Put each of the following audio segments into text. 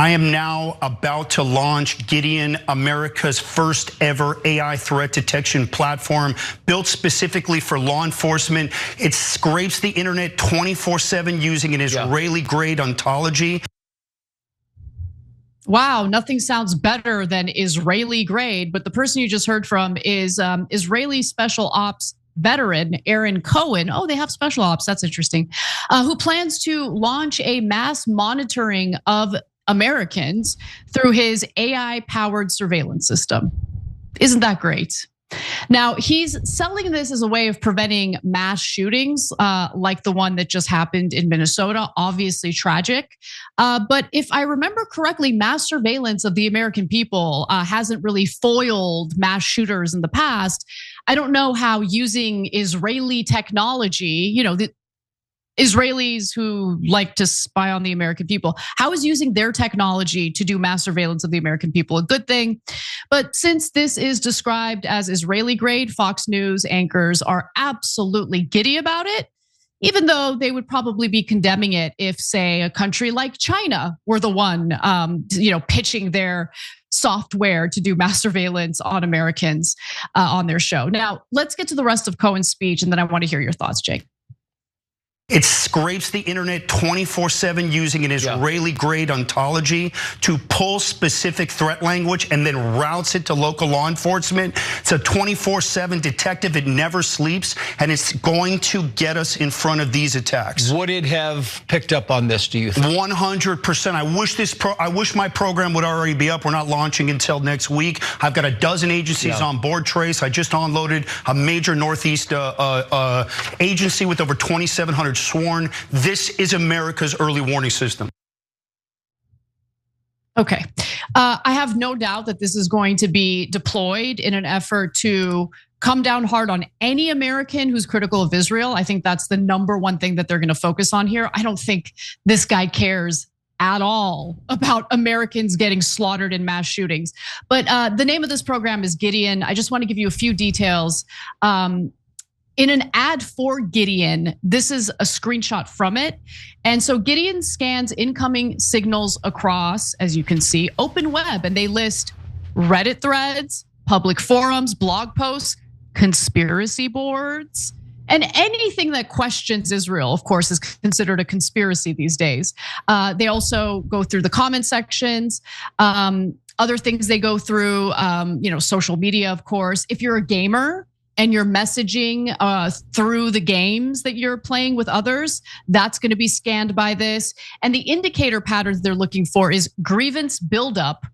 I am now about to launch Gideon, America's first ever AI threat detection platform built specifically for law enforcement. It scrapes the internet 24/7 using an Israeli grade ontology. Wow, nothing sounds better than Israeli grade, but the person you just heard from is Israeli special ops veteran Aaron Cohen. Oh, they have special ops, that's interesting. Who plans to launch a mass monitoring of Americans through his AI-powered surveillance system. Isn't that great? Now, he's selling this as a way of preventing mass shootings like the one that just happened in Minnesota, obviously tragic. But if I remember correctly, mass surveillance of the American people hasn't really foiled mass shooters in the past. I don't know how using Israeli technology, the Israelis who like to spy on the American people, how is using their technology to do mass surveillance of the American people a good thing? But since this is described as Israeli grade, Fox News anchors are absolutely giddy about it, even though they would probably be condemning it if, say, a country like China were the one, pitching their software to do mass surveillance on Americans on their show. Now, let's get to the rest of Cohen's speech, and then I want to hear your thoughts, Jake. It scrapes the internet 24/7 using an Israeli grade ontology to pull specific threat language and then routes it to local law enforcement. It's a 24/7 detective. It never sleeps, and it's going to get us in front of these attacks. Would it have picked up on this, do you think? 100%. I wish my program would already be up. We're not launching until next week. I've got a dozen agencies on board, Trace. I just unloaded a major Northeast agency with over 2,700 sworn. This is America's early warning system. Okay, I have no doubt that this is going to be deployed in an effort to come down hard on any American who's critical of Israel. I think that's the number one thing that they're going to focus on here. I don't think this guy cares at all about Americans getting slaughtered in mass shootings. But the name of this program is Gideon. I just want to give you a few details. In an ad for Gideon, this is a screenshot from it. And so Gideon scans incoming signals across, as you can see, open web, and they list Reddit threads, public forums, blog posts, conspiracy boards, and anything that questions Israel, of course, is considered a conspiracy these days. They also go through the comment sections. Other things they go through, social media, of course. If you're a gamer, and you're messaging through the games that you're playing with others, that's gonna be scanned by this. And the indicator patterns they're looking for is grievance buildup,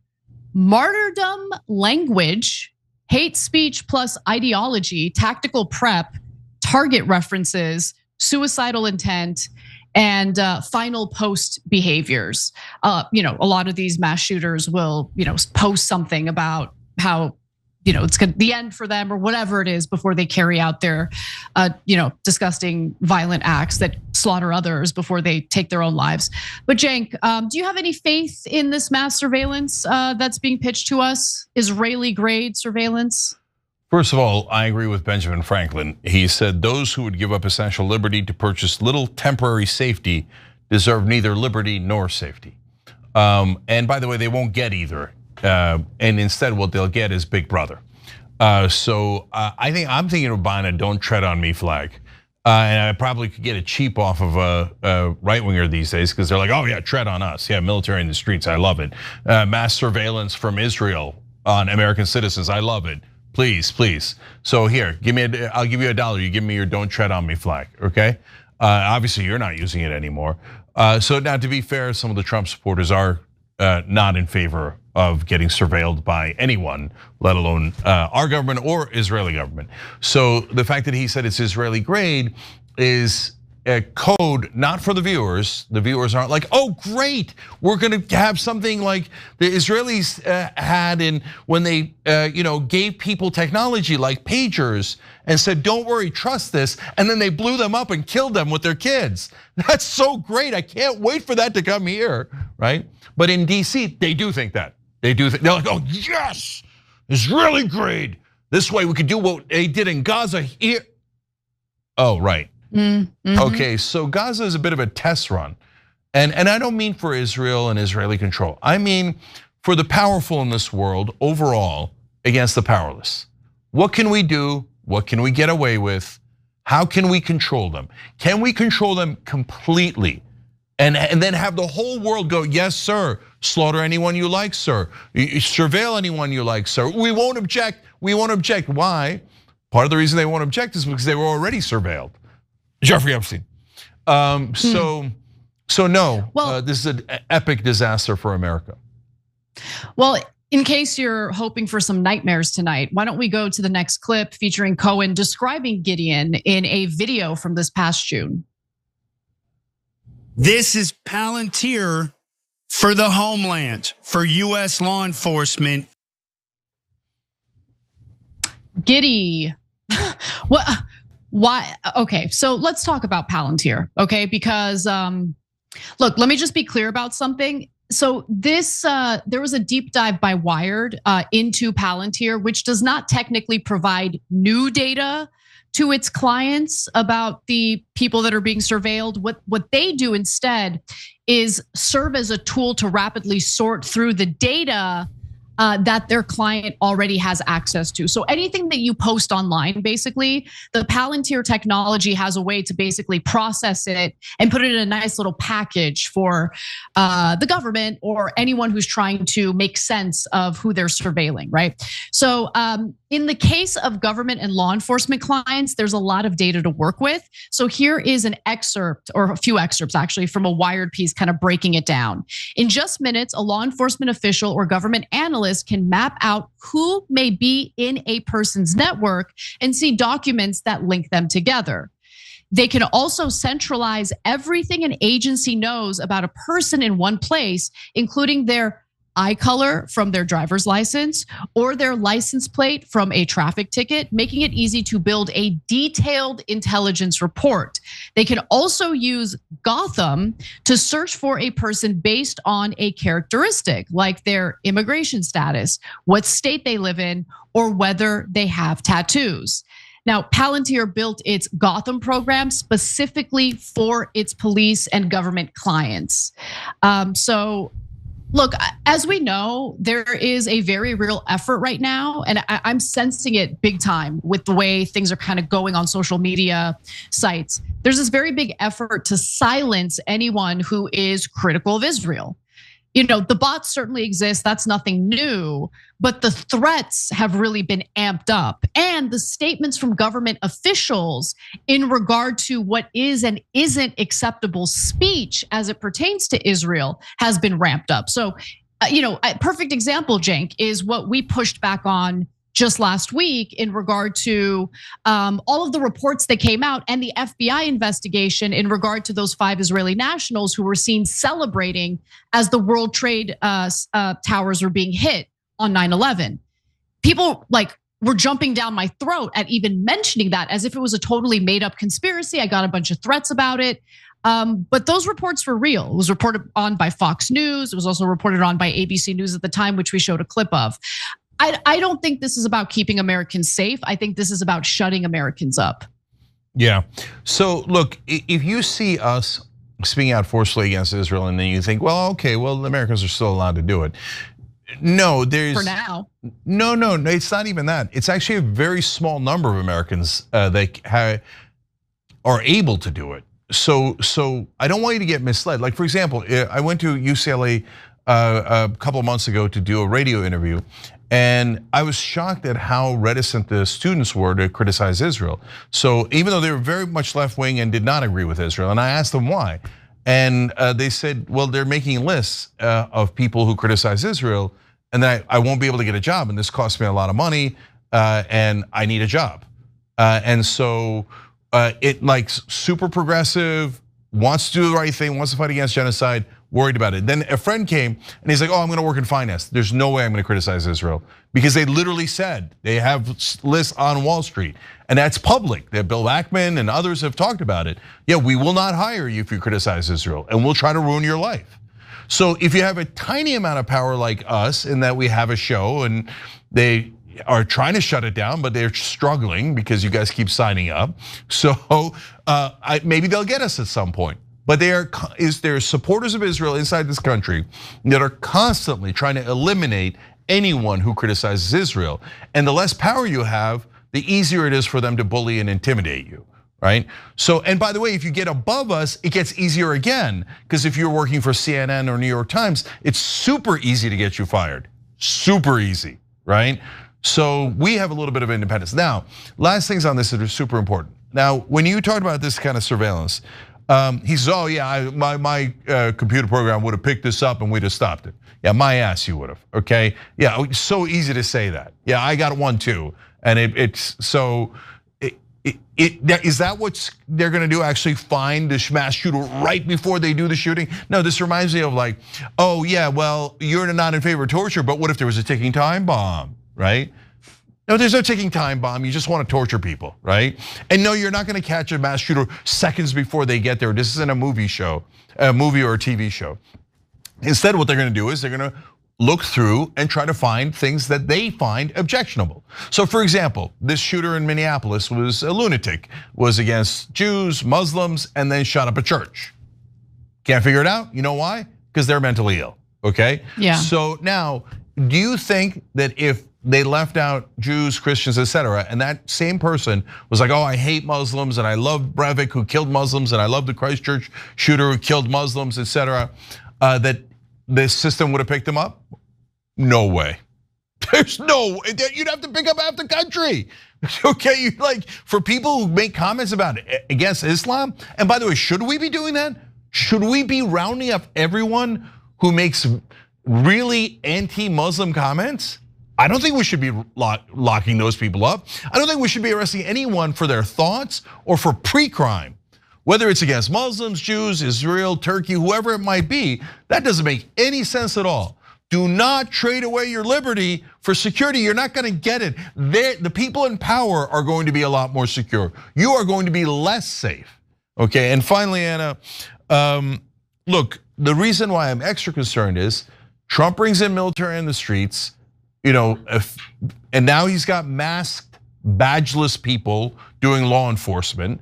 martyrdom language, hate speech plus ideology, tactical prep, target references, suicidal intent, and final post behaviors. A lot of these mass shooters will, post something about how it's the end for them or whatever it is before they carry out their, disgusting violent acts that slaughter others before they take their own lives. But Cenk, do you have any faith in this mass surveillance that's being pitched to us? Israeli grade surveillance? First of all, I agree with Benjamin Franklin. He said those who would give up essential liberty to purchase little temporary safety deserve neither liberty nor safety. And by the way, they won't get either. And instead what they'll get is Big Brother. So I'm thinking of buying a "Don't Tread on Me" flag. And I probably could get it cheap off of a right-winger these days because they're like, oh yeah, tread on us. Yeah, military in the streets, I love it. Mass surveillance from Israel on American citizens, I love it. Please, please. So here, I'll give you $1. You give me your "Don't Tread on Me" flag, okay? Obviously you're not using it anymore. So now to be fair, some of the Trump supporters are not in favor of getting surveilled by anyone, let alone our government or Israeli government. So the fact that he said it's Israeli grade is a code, not for the viewers. The viewers aren't like, oh great, we're gonna have something like the Israelis had in when they gave people technology like pagers and said, don't worry, trust this, and then they blew them up and killed them with their kids. That's so great, I can't wait for that to come here, right? But in DC, they do think that. They're like, oh yes, Israeli grade. This way we could do what they did in Gaza here. Oh, right. Okay, so Gaza is a bit of a test run. And I don't mean for Israel and Israeli control. I mean for the powerful in this world overall against the powerless. What can we do? What can we get away with? How can we control them? Can we control them completely? And then have the whole world go, yes, sir, slaughter anyone you like, sir. Surveil anyone you like, sir. We won't object, we won't object. Why? Part of the reason they won't object is because they were already surveilled. Jeffrey Epstein. So no, this is an epic disaster for America. Well, in case you're hoping for some nightmares tonight, why don't we go to the next clip featuring Cohen describing Gideon in a video from this past June. This is Palantir for the homeland, for US law enforcement. Giddy. What? Why? Okay, so let's talk about Palantir, okay? Because look, let me just be clear about something. So this, there was a deep dive by Wired into Palantir, which does not technically provide new data to its clients about the people that are being surveilled. What they do instead is serve as a tool to rapidly sort through the data that their client already has access to. So anything that you post online, basically, the Palantir technology has a way to basically process it and put it in a nice little package for the government or anyone who's trying to make sense of who they're surveilling, right? So in the case of government and law enforcement clients, there's a lot of data to work with. So here is an excerpt, or a few excerpts actually, from a Wired piece kind of breaking it down. In just minutes, a law enforcement official or government analyst can map out who may be in a person's network and see documents that link them together. They can also centralize everything an agency knows about a person in one place, including their eye color from their driver's license or their license plate from a traffic ticket, making it easy to build a detailed intelligence report. They can also use Gotham to search for a person based on a characteristic like their immigration status, what state they live in, or whether they have tattoos. Now, Palantir built its Gotham program specifically for its police and government clients. So look, as we know, there is a very real effort right now, and I'm sensing it big time with the way things are kind of going on social media sites. There's this very big effort to silence anyone who is critical of Israel. You know, the bots certainly exist, that's nothing new, but the threats have really been amped up. And the statements from government officials in regard to what is and isn't acceptable speech as it pertains to Israel has been ramped up. So, a perfect example, Cenk, is what we pushed back on just last week in regard to all of the reports that came out and the FBI investigation in regard to those 5 Israeli nationals who were seen celebrating as the World Trade Towers were being hit on 9/11. People were jumping down my throat at even mentioning that as if it was a totally made up conspiracy. I got a bunch of threats about it. But those reports were real. It was reported on by Fox News. It was also reported on by ABC News at the time, which we showed a clip of. I don't think this is about keeping Americans safe. I think this is about shutting Americans up. Yeah. So look, if you see us speaking out forcefully against Israel and then you think, well, okay, well, the Americans are still allowed to do it. No, there's- For now. No, it's not even that. It's actually a very small number of Americans that are able to do it. So I don't want you to get misled. Like for example, I went to UCLA a couple of months ago to do a radio interview. And I was shocked at how reticent the students were to criticize Israel. So even though they were very much left wing and did not agree with Israel, and I asked them why. And they said, well, they're making lists of people who criticize Israel, and then I won't be able to get a job, and this costs me a lot of money, and I need a job. And so it super progressive, wants to do the right thing, wants to fight against genocide, worried about it. Then a friend came and he's like, oh, I'm gonna work in finance. There's no way I'm gonna criticize Israel. Because they literally said, they have lists on Wall Street. And that's public, that Bill Ackman and others have talked about it. Yeah, we will not hire you if you criticize Israel, and we'll try to ruin your life. So if you have a tiny amount of power like us, in that we have a show and they are trying to shut it down, but they're struggling because you guys keep signing up. So maybe they'll get us at some point. But there are supporters of Israel inside this country that are constantly trying to eliminate anyone who criticizes Israel. And the less power you have, the easier it is for them to bully and intimidate you, right? So, and by the way, if you get above us, it gets easier again, because if you're working for CNN or New York Times, it's super easy to get you fired, super easy, right? So we have a little bit of independence. Now, last things on this that are super important. Now, when you talked about this kind of surveillance, he says, oh yeah, my computer program would have picked this up and we'd have stopped it. Yeah, my ass you would have, okay? Yeah, it's so easy to say that. Yeah, I got one too. And it's so, is that what they're gonna do, actually find the mass shooter right before they do the shooting? No, this reminds me of like, oh yeah, well, you're not in favor of torture, but what if there was a ticking time bomb, right? No, there's no ticking time bomb, you just want to torture people, right? And no, you're not gonna catch a mass shooter seconds before they get there. This isn't a movie show, a movie or a TV show. Instead, what they're gonna do is they're gonna look through and try to find things that they find objectionable. So for example, this shooter in Minneapolis was a lunatic, was against Jews, Muslims, and then shot up a church. Can't figure it out, you know why? Because they're mentally ill, okay? Yeah. So now, do you think that if they left out Jews, Christians, etc., and that same person was like, oh, I hate Muslims, and I love Breivik who killed Muslims, and I love the Christchurch shooter who killed Muslims, etc., that this system would have picked them up? No way. There's no, you'd have to pick up half the country. Okay, like for people who make comments about against Islam, and by the way, should we be doing that? Should we be rounding up everyone who makes really anti-Muslim comments? I don't think we should be locking those people up. I don't think we should be arresting anyone for their thoughts or for pre-crime. Whether it's against Muslims, Jews, Israel, Turkey, whoever it might be, that doesn't make any sense at all. Do not trade away your liberty for security. You're not gonna get it. The people in power are going to be a lot more secure. You are going to be less safe, okay? And finally, Anna, look, the reason why I'm extra concerned is Trump brings in military in the streets, and now he's got masked, badgeless people doing law enforcement.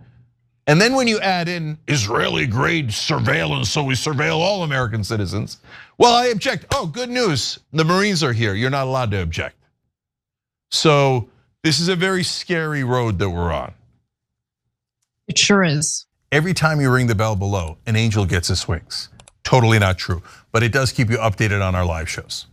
And then when you add in Israeli-grade surveillance, so we surveil all American citizens, well, I object. Oh, good news, the Marines are here. You're not allowed to object. So this is a very scary road that we're on. It sure is. Every time you ring the bell below, an angel gets his wings. Totally not true, but it does keep you updated on our live shows.